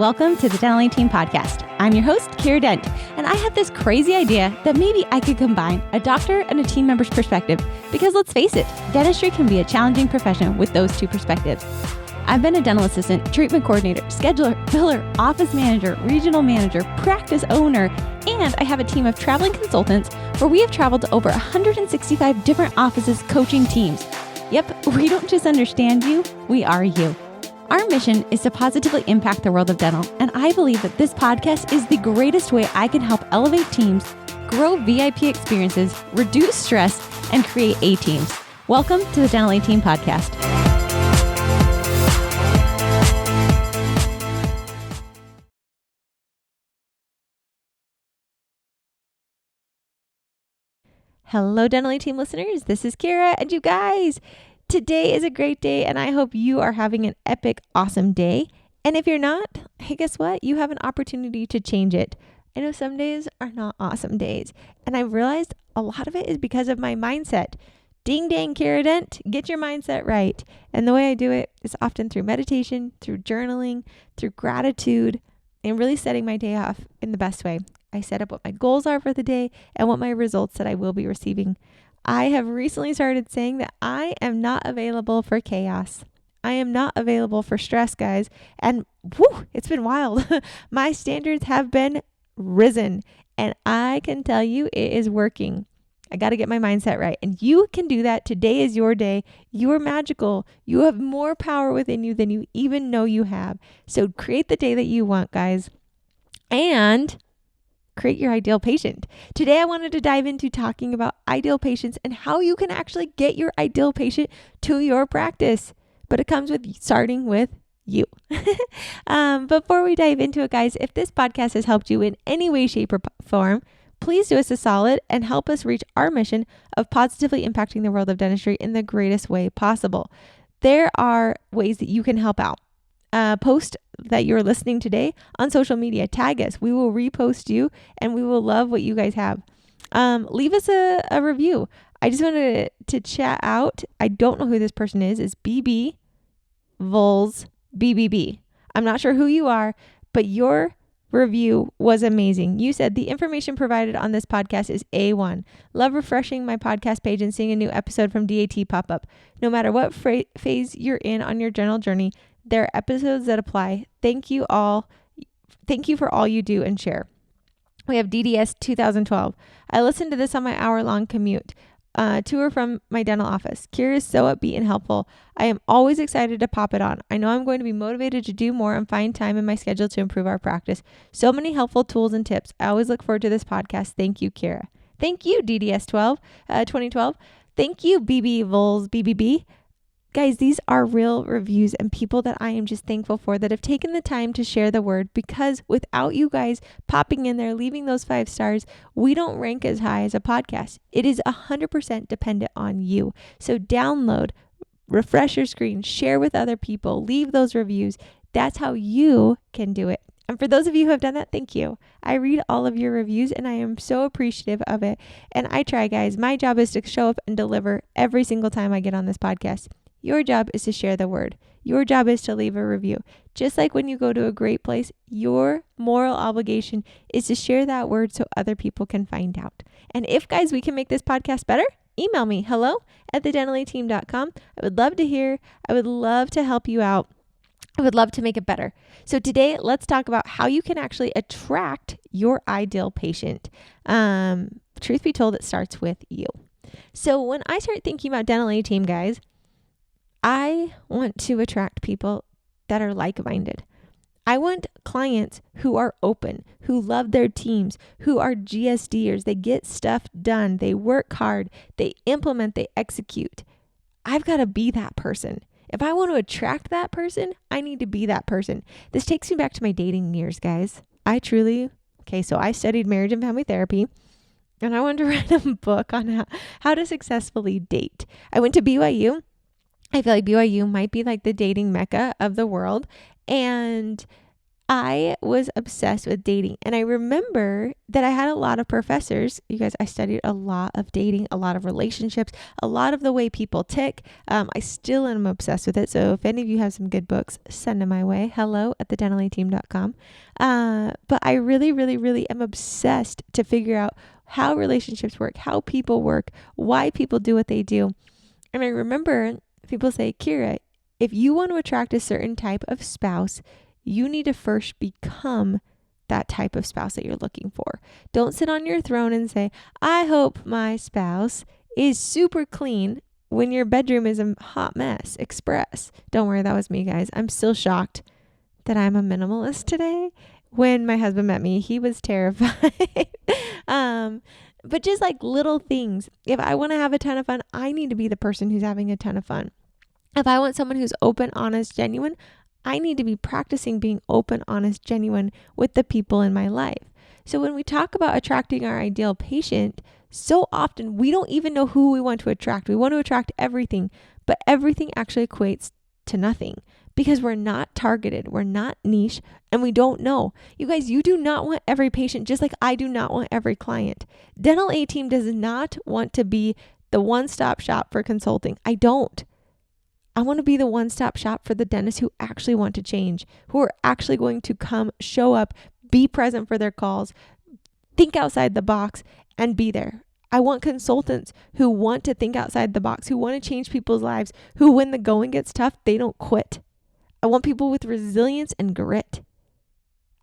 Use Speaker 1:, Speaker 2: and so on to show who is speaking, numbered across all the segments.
Speaker 1: Welcome to the Dental Team Podcast. I'm your host, Kiera Dent, and I have this crazy idea that maybe I could combine a doctor and a team member's perspective because let's face it, dentistry can be a challenging profession with those two perspectives. I've been a dental assistant, treatment coordinator, scheduler, biller, office manager, regional manager, practice owner, and I have a team of traveling consultants where we have traveled to over 165 different offices coaching teams. Yep, we don't just understand you, we are you. Our mission is to positively impact the world of dental, and I believe that this podcast is the greatest way I can help elevate teams, grow VIP experiences, reduce stress, and create A-teams. Welcome to the Dental Team Podcast. Hello, Dental Team listeners. This is Kiera, and you guys, today is a great day, and I hope you are having an epic, awesome day. And if you're not, hey, guess what? You have an opportunity to change it. I know some days are not awesome days, and I realized a lot of it is because of my mindset. Ding dang, Kiera Dent, get your mindset right. And the way I do it is often through meditation, through journaling, through gratitude, and really setting my day off in the best way. I set up what my goals are for the day and what my results that I will be receiving. I have recently started saying that I am not available for chaos. I am not available for stress, guys. And it's been wild. My standards have been risen, and I can tell you it is working. I got to get my mindset right. And you can do that. Today is your day. You are magical. You have more power within you than you even know you have. So create the day that you want, guys. And create your ideal patient. Today, I wanted to dive into talking about ideal patients and how you can actually get your ideal patient to your practice. But it comes with starting with you. Before we dive into it, guys, if this podcast has helped you in any way, shape, or form, please do us a solid and help us reach our mission of positively impacting the world of dentistry in the greatest way possible. There are ways that you can help out. Post that you're listening today on social media. Tag us. We will repost you, and we will love what you guys have. Leave us a review. I just wanted to chat out. I don't know who this person is. It's BB Vols BBB. I'm not sure who you are, but your review was amazing. You said the information provided on this podcast is A1. Love refreshing my podcast page and seeing a new episode from DAT pop up. No matter what phase you're in on your dental journey, there are episodes that apply. Thank you all. Thank you for all you do and share. We have DDS 2012. I listened to this on my hour-long commute to or from my dental office. Kiera is so upbeat and helpful. I am always excited to pop it on. I know I'm going to be motivated to do more and find time in my schedule to improve our practice. So many helpful tools and tips. I always look forward to this podcast. Thank you, Kiera. Thank you, DDS 2012. Thank you, BB Vols BBB. Guys, these are real reviews and people that I am just thankful for that have taken the time to share the word, because without you guys popping in there, leaving those 5 stars, we don't rank as high as a podcast. It is 100% dependent on you. So download, refresh your screen, share with other people, leave those reviews. That's how you can do it. And for those of you who have done that, thank you. I read all of your reviews and I am so appreciative of it. And I try, guys. My job is to show up and deliver every single time I get on this podcast. Your job is to share the word. Your job is to leave a review. Just like when you go to a great place, your moral obligation is to share that word so other people can find out. And if, guys, we can make this podcast better, email me, hello@thedentateam.com. I would love to hear. I would love to help you out. I would love to make it better. So today, let's talk about how you can actually attract your ideal patient. Truth be told, it starts with you. So when I start thinking about Dental Team, guys, I want to attract people that are like-minded. I want clients who are open, who love their teams, who are GSDers. They get stuff done. They work hard. They implement. They execute. I've got to be that person. If I want to attract that person, I need to be that person. This takes me back to my dating years, guys. So I studied marriage and family therapy, and I wanted to write a book on how to successfully date. I went to BYU. I feel like BYU might be like the dating mecca of the world. And I was obsessed with dating. And I remember that I had a lot of professors. You guys, I studied a lot of dating, a lot of relationships, a lot of the way people tick. I still am obsessed with it. So if any of you have some good books, send them my way. hello@thedentalteam.com. But I really, really, really am obsessed to figure out how relationships work, how people work, why people do what they do. And I remember people say, Kiera, if you want to attract a certain type of spouse, you need to first become that type of spouse that you're looking for. Don't sit on your throne and say, I hope my spouse is super clean when your bedroom is a hot mess. Express. Don't worry, that was me, guys. I'm still shocked that I'm a minimalist today. When my husband met me, he was terrified. But just like little things. If I want to have a ton of fun, I need to be the person who's having a ton of fun. If I want someone who's open, honest, genuine, I need to be practicing being open, honest, genuine with the people in my life. So when we talk about attracting our ideal patient, so often we don't even know who we want to attract. We want to attract everything, but everything actually equates to nothing because we're not targeted, we're not niche, and we don't know. You guys, you do not want every patient, just like I do not want every client. Dental A Team does not want to be the one-stop shop for consulting. I don't. I want to be the one-stop shop for the dentists who actually want to change, who are actually going to come, show up, be present for their calls, think outside the box, and be there. I want consultants who want to think outside the box, who want to change people's lives, who when the going gets tough, they don't quit. I want people with resilience and grit.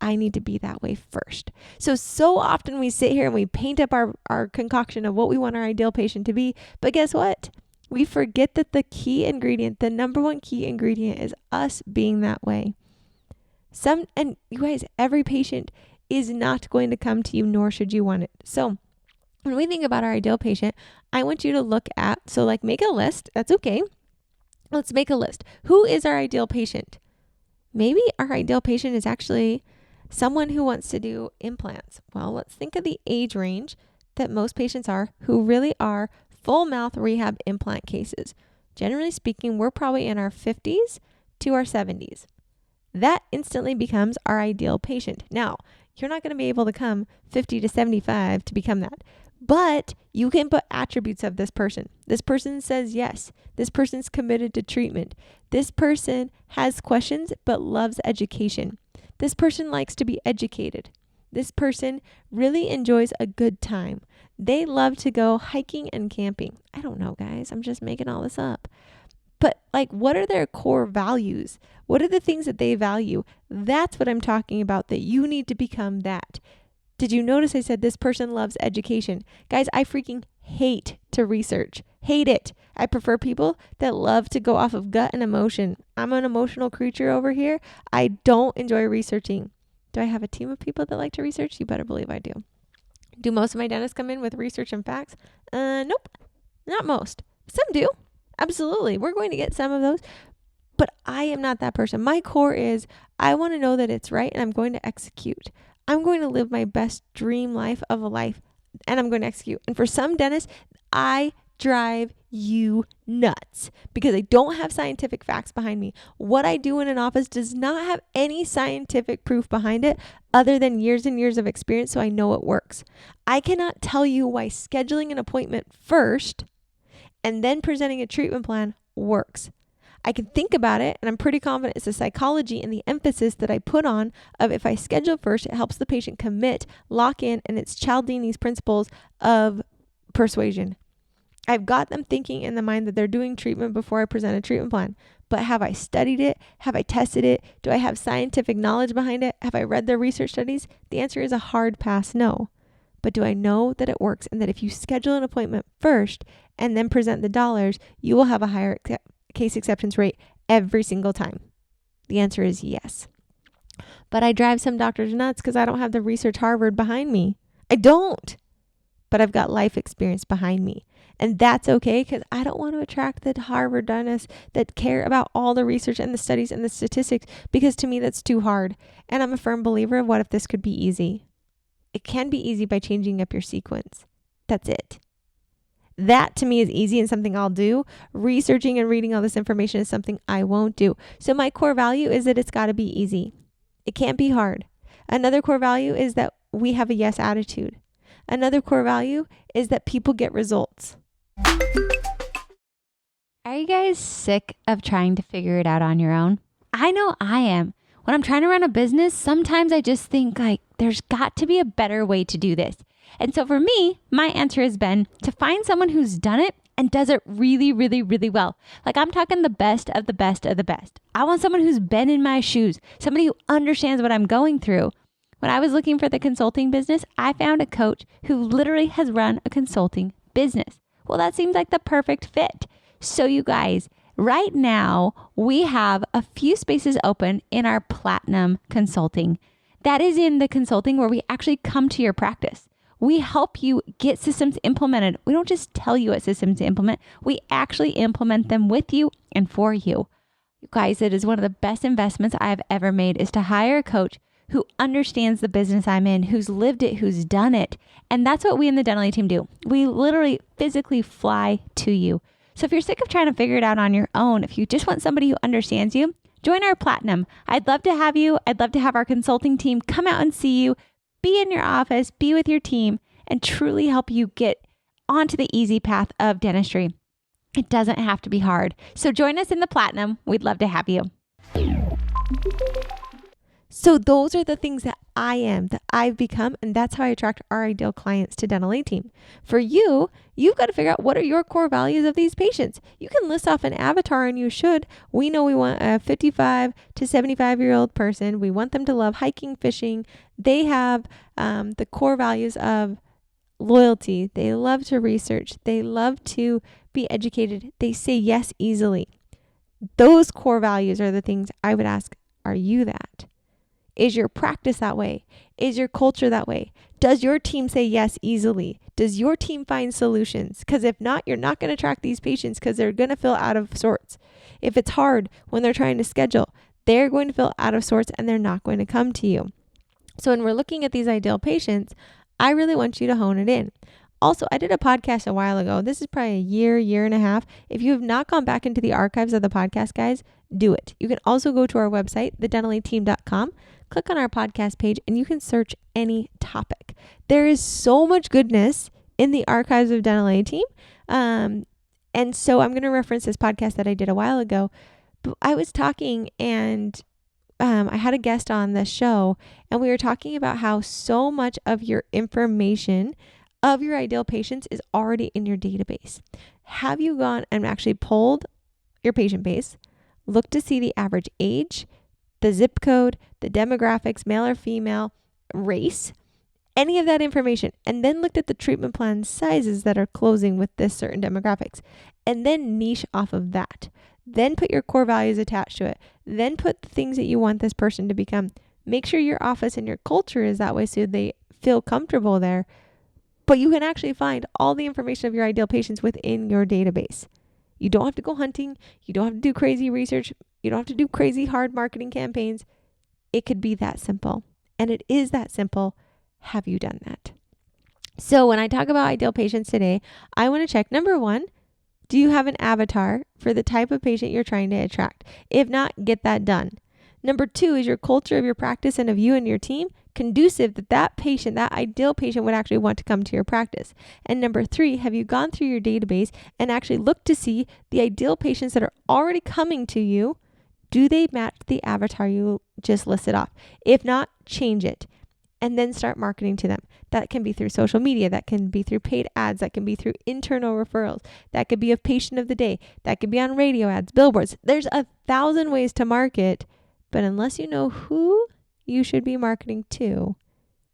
Speaker 1: I need to be that way first. So often we sit here and we paint up our concoction of what we want our ideal patient to be, but guess what? We forget that the key ingredient, the number one key ingredient is us being that way. And you guys, every patient is not going to come to you, nor should you want it. So when we think about our ideal patient, I want you to look at, make a list. That's okay. Let's make a list. Who is our ideal patient? Maybe our ideal patient is actually someone who wants to do implants. Well, let's think of the age range that most patients are who really are full mouth rehab implant cases. Generally speaking, we're probably in our 50s to our 70s. That instantly becomes our ideal patient. Now, you're not going to be able to come 50 to 75 to become that, but you can put attributes of this person. This person says yes. This person's committed to treatment. This person has questions but loves education. This person likes to be educated. This person really enjoys a good time. They love to go hiking and camping. I don't know, guys. I'm just making all this up. But what are their core values? What are the things that they value? That's what I'm talking about, that you need to become that. Did you notice I said this person loves education? Guys, I freaking hate to research. Hate it. I prefer people that love to go off of gut and emotion. I'm an emotional creature over here. I don't enjoy researching. Do I have a team of people that like to research? You better believe I do. Do most of my dentists come in with research and facts? Nope, not most. Some do. Absolutely. We're going to get some of those, but I am not that person. My core is I want to know that it's right and I'm going to execute. I'm going to live my best dream life of a life and I'm going to execute. And for some dentists, I drive you nuts because I don't have scientific facts behind me. What I do in an office does not have any scientific proof behind it other than years and years of experience, so I know it works. I cannot tell you why scheduling an appointment first and then presenting a treatment plan works. I can think about it, and I'm pretty confident it's the psychology and the emphasis that I put on of if I schedule first, it helps the patient commit, lock in, and it's Cialdini's principles of persuasion. I've got them thinking in the mind that they're doing treatment before I present a treatment plan. But have I studied it? Have I tested it? Do I have scientific knowledge behind it? Have I read their research studies? The answer is a hard pass no. But do I know that it works and that if you schedule an appointment first and then present the dollars, you will have a higher case acceptance rate every single time? The answer is yes. But I drive some doctors nuts because I don't have the research Harvard behind me. I don't. But I've got life experience behind me. And that's okay because I don't want to attract the Harvard dentists that care about all the research and the studies and the statistics because to me that's too hard. And I'm a firm believer of what if this could be easy? It can be easy by changing up your sequence. That's it. That to me is easy and something I'll do. Researching and reading all this information is something I won't do. So my core value is that it's got to be easy. It can't be hard. Another core value is that we have a yes attitude. Another core value is that people get results.
Speaker 2: Are you guys sick of trying to figure it out on your own? I know I am. When I'm trying to run a business, sometimes I just think there's got to be a better way to do this. And so for me, my answer has been to find someone who's done it and does it really, really, really well. I'm talking the best of the best of the best. I want someone who's been in my shoes, somebody who understands what I'm going through. When I was looking for the consulting business, I found a coach who literally has run a consulting business. Well, that seems like the perfect fit. So you guys, right now, we have a few spaces open in our Platinum Consulting. That is in the consulting where we actually come to your practice. We help you get systems implemented. We don't just tell you what systems to implement. We actually implement them with you and for you. You guys, it is one of the best investments I've ever made is to hire a coach who understands the business I'm in, who's lived it, who's done it. And that's what we in the Dentally team do. We literally physically fly to you. So if you're sick of trying to figure it out on your own, if you just want somebody who understands you, join our Platinum. I'd love to have you. I'd love to have our consulting team come out and see you, be in your office, be with your team, and truly help you get onto the easy path of dentistry. It doesn't have to be hard. So join us in the Platinum. We'd love to have you.
Speaker 1: So those are the things that I've become, and that's how I attract our ideal clients to Dentally team. For you, you've got to figure out what are your core values of these patients. You can list off an avatar, and you should. We know we want a 55 to 75-year-old person. We want them to love hiking, fishing. They have the core values of loyalty. They love to research. They love to be educated. They say yes easily. Those core values are the things I would ask, are you that? Is your practice that way? Is your culture that way? Does your team say yes easily? Does your team find solutions? Because if not, you're not going to attract these patients because they're going to feel out of sorts. If it's hard when they're trying to schedule, they're going to feel out of sorts and they're not going to come to you. So when we're looking at these ideal patients, I really want you to hone it in. Also, I did a podcast a while ago. This is probably a year and a half. If you have not gone back into the archives of the podcast, guys, do it. You can also go to our website, thedentallyteam.com, click on our podcast page, and you can search any topic. There is so much goodness in the archives of Dentally team. And so I'm going to reference this podcast that I did a while ago. But I was talking and I had a guest on the show, and we were talking about how so much of your information of your ideal patients is already in your database. Have you gone and actually pulled your patient base, looked to see the average age, the zip code, the demographics, male or female, race, any of that information, and then looked at the treatment plan sizes that are closing with this certain demographics, and then niche off of that. Then put your core values attached to it. Then put the things that you want this person to become. Make sure your office and your culture is that way so they feel comfortable there. But you can actually find all the information of your ideal patients within your database. You don't have to go hunting. You don't have to do crazy research. You don't have to do crazy hard marketing campaigns. It could be that simple. And it is that simple. Have you done that? So when I talk about ideal patients today, I want to check, number one, do you have an avatar for the type of patient you're trying to attract? If not, get that done. Number two, is your culture of your practice and of you and your team conducive that patient, that ideal patient would actually want to come to your practice? And number three, have you gone through your database and actually looked to see the ideal patients that are already coming to you? Do they match the avatar you just listed off? If not, change it and then start marketing to them. That can be through social media. That can be through paid ads. That can be through internal referrals. That could be a patient of the day. That could be on radio ads, billboards. There's 1,000 ways to market, but unless you know who you should be marketing to,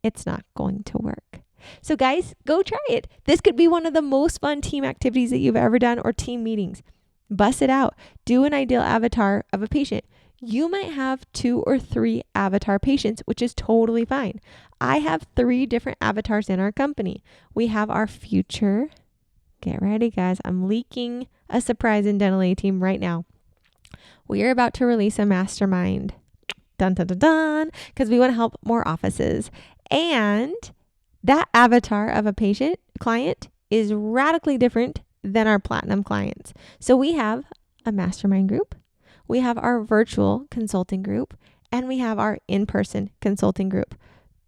Speaker 1: it's not going to work. So guys, go try it. This could be one of the most fun team activities that you've ever done, or team meetings. Bust it out. Do an ideal avatar of a patient. You might have 2 or 3 avatar patients, which is totally fine. I have 3 different avatars in our company. We have our future. Get ready, guys. I'm leaking a surprise in Dentally team right now. We are about to release a mastermind. Dun, dun, dun, dun, because we want to help more offices. And that avatar of a client is radically different than our platinum clients. So we have a mastermind group. We have our virtual consulting group, and we have our in-person consulting group.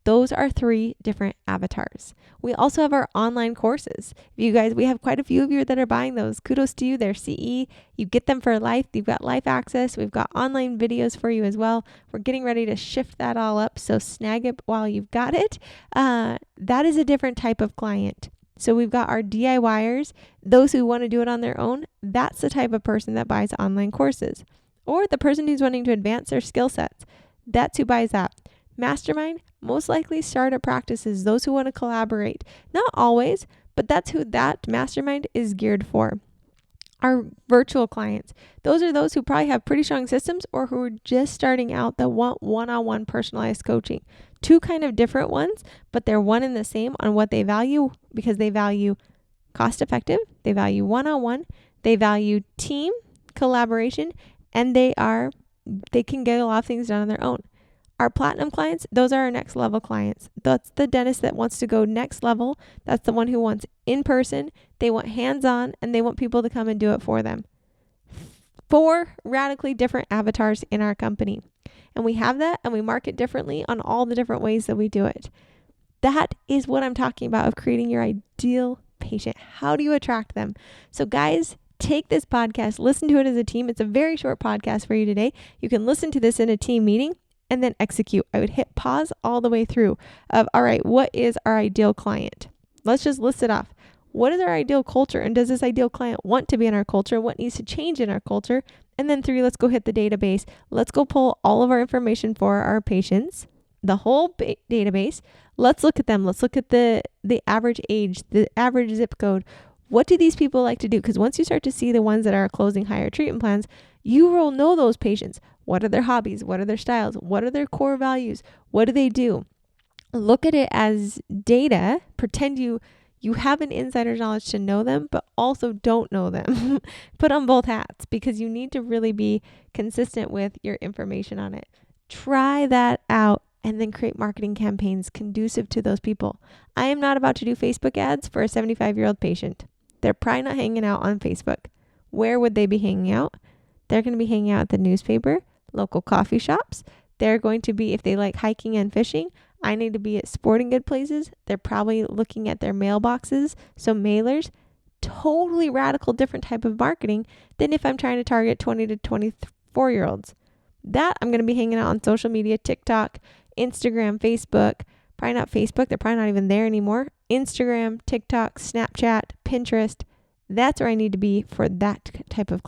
Speaker 1: Those are 3 different avatars. We also have our online courses. You guys, we have quite a few of you that are buying those. Kudos to you. They're CE. You get them for life. You've got life access. We've got online videos for you as well. We're getting ready to shift that all up. So snag it while you've got it. That is a different type of client. So we've got our DIYers, those who want to do it on their own. That's the type of person that buys online courses. Or the person who's wanting to advance their skill sets. That's who buys that. Mastermind, most likely startup practices, those who want to collaborate. Not always, but that's who that mastermind is geared for. Our virtual clients, those are those who probably have pretty strong systems or who are just starting out that want one-on-one personalized coaching. 2 kind of different ones, but they're one and the same on what they value, because they value cost effective, they value one-on-one, they value team collaboration, and they can get a lot of things done on their own. Our platinum clients, those are our next level clients. That's the dentist that wants to go next level. That's the one who wants in person, they want hands-on, and they want people to come and do it for them. 4 radically different avatars in our company. And we have that, and we market differently on all the different ways that we do it. That is what I'm talking about, of creating your ideal patient. How do you attract them? So guys, take this podcast, listen to it as a team. It's a very short podcast for you today. You can listen to this in a team meeting and then execute. I would hit pause all the way through of, all right, what is our ideal client? Let's just list it off. What is our ideal culture? And does this ideal client want to be in our culture? What needs to change in our culture? And then 3, let's go hit the database. Let's go pull all of our information for our patients, the whole database. Let's look at them. Let's look at the average age, the average zip code. What do these people like to do? Because once you start to see the ones that are closing higher treatment plans, you will know those patients. What are their hobbies? What are their styles? What are their core values? What do they do? Look at it as data. Pretend you have an insider's knowledge to know them, but also don't know them. Put on both hats, because you need to really be consistent with your information on it. Try that out and then create marketing campaigns conducive to those people. I am not about to do Facebook ads for a 75-year-old patient. They're probably not hanging out on Facebook. Where would they be hanging out? They're going to be hanging out at the newspaper, local coffee shops. They're going to be, if they like hiking and fishing, I need to be at sporting good places. They're probably looking at their mailboxes. So mailers, totally radical different type of marketing than if I'm trying to target 20 to 24-year-olds. That I'm going to be hanging out on social media, TikTok, Instagram, Facebook. Probably not Facebook. They're probably not even there anymore. Instagram, TikTok, Snapchat, Pinterest. That's where I need to be for that type of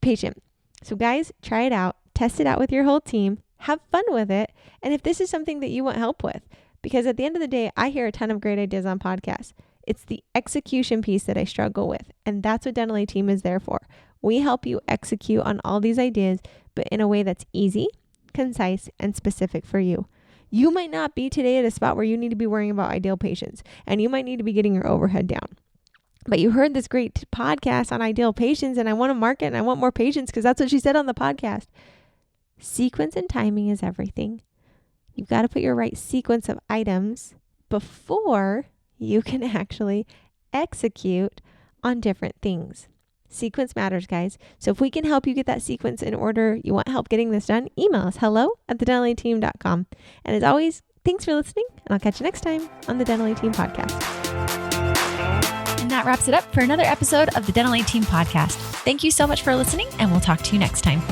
Speaker 1: patient. So guys, try it out. Test it out with your whole team. Have fun with it. And if this is something that you want help with, because at the end of the day, I hear a ton of great ideas on podcasts. It's the execution piece that I struggle with. And that's what Dental Team is there for. We help you execute on all these ideas, but in a way that's easy, concise, and specific for you. You might not be today at a spot where you need to be worrying about ideal patients, and you might need to be getting your overhead down. But you heard this great podcast on ideal patients, and I want to market and I want more patients because that's what she said on the podcast. Sequence and timing is everything. You've got to put your right sequence of items before you can actually execute on different things. Sequence matters, guys. So if we can help you get that sequence in order, you want help getting this done, email us hello@thedentalteam.com. And as always, thanks for listening, and I'll catch you next time on the Dental Team Podcast.
Speaker 2: And that wraps it up for another episode of the Dental Team Podcast. Thank you so much for listening, and we'll talk to you next time.